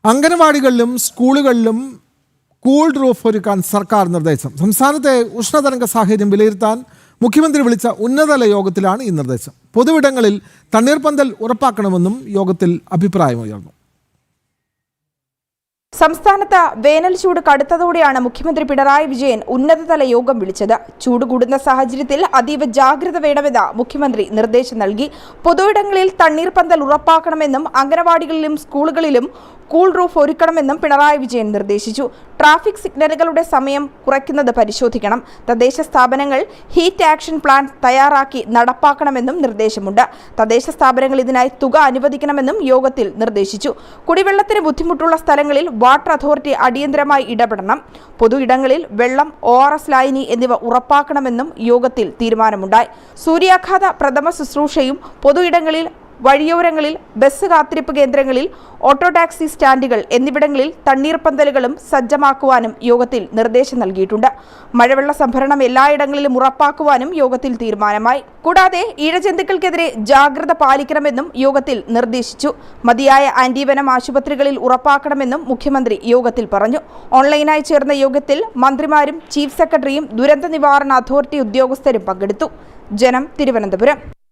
അംഗനവാടികളിലും സ്കൂളുകളിലും cool roof ഒരുക്കാൻ സർക്കാർ നിർദ്ദേശം. സംസ്ഥാനത്തെ ഉഷ്ണതരംഗ സാഹചര്യം വിലയിരുത്താൻ മുഖ്യമന്ത്രി വിളിച്ച ഉന്നതതല യോഗത്തിലാണ് ഈ നിർദ്ദേശം. പൊതുവിടങ്ങളിൽ തണ്ണീർപ്പന്തൽ ഉറപ്പാക്കണമെന്നും യോഗത്തിൽ അഭിപ്രായമുയർന്നു. സംസ്ഥാനത്ത് വേനൽ ചൂട് കടുത്തതോടെയാണ് മുഖ്യമന്ത്രി പിണറായി വിജയൻ ഉന്നതതല യോഗം വിളിച്ചത്. ചൂട് കൂടുന്ന സാഹചര്യത്തിൽ അതീവ ജാഗ്രത വേണമെന്ന് മുഖ്യമന്ത്രി നിർദ്ദേശം നൽകി. പൊതുയിടങ്ങളിൽ തണ്ണീർപ്പന്തൽ ഉറപ്പാക്കണമെന്നും അംഗനവാടികളിലും സ്കൂളുകളിലും കൂൾ റൂഫ് ഒരുക്കണമെന്നും പിണറായി വിജയൻ നിർദ്ദേശിച്ചു. ട്രാഫിക് സിഗ്നലുകളുടെ സമയം കുറയ്ക്കുന്നത് പരിശോധിക്കണം. തദ്ദേശ സ്ഥാപനങ്ങൾ ഹീറ്റ് ആക്ഷൻ പ്ലാൻ തയ്യാറാക്കി നടപ്പാക്കണമെന്നും നിർദ്ദേശമുണ്ട്. തദ്ദേശ സ്ഥാപനങ്ങൾ ഇതിനായി തുക അനുവദിക്കണമെന്നും യോഗത്തിൽ നിർദ്ദേശിച്ചു. കുടിവെള്ളത്തിന് ബുദ്ധിമുട്ടുള്ള സ്ഥലങ്ങളിൽ വാട്ടർ അതോറിറ്റി അടിയന്തരമായി ഇടപെടണം. പൊതു ഇടങ്ങളിൽ വെള്ളം, ORS ലായനി എന്നിവ ഉറപ്പാക്കണമെന്നും യോഗത്തിൽ തീരുമാനമുണ്ടായി. സൂര്യാഘാത പ്രഥമ ശുശ്രൂഷയും പൊതു ഇടങ്ങളിൽ, വഴിയോരങ്ങളിൽ, ബസ് കാത്തിരിപ്പ് കേന്ദ്രങ്ങളിൽ, ഓട്ടോ ടാക്സി സ്റ്റാൻഡുകൾ എന്നിവിടങ്ങളിൽ തണ്ണീർപ്പന്തലുകളും സജ്ജമാക്കുവാനും യോഗത്തിൽ നിർദ്ദേശം നൽകിയിട്ടുണ്ട്. മഴവെള്ള സംഭരണം എല്ലായിടങ്ങളിലും ഉറപ്പാക്കുവാനും യോഗത്തിൽ തീരുമാനമായി. കൂടാതെ ഇഴജന്തുക്കൾക്കെതിരെ ജാഗ്രത പാലിക്കണമെന്നും യോഗത്തിൽ നിർദ്ദേശിച്ചു. മതിയായ ആന്റിവെനം ആശുപത്രികളിൽ ഉറപ്പാക്കണമെന്നും മുഖ്യമന്ത്രി യോഗത്തിൽ പറഞ്ഞു. ഓൺലൈനായി ചേർന്ന യോഗത്തിൽ മന്ത്രിമാരും ചീഫ് സെക്രട്ടറിയും ദുരന്ത നിവാരണ അതോറിറ്റി ഉദ്യോഗസ്ഥരും പങ്കെടുത്തു. ജനം, തിരുവനന്തപുരം.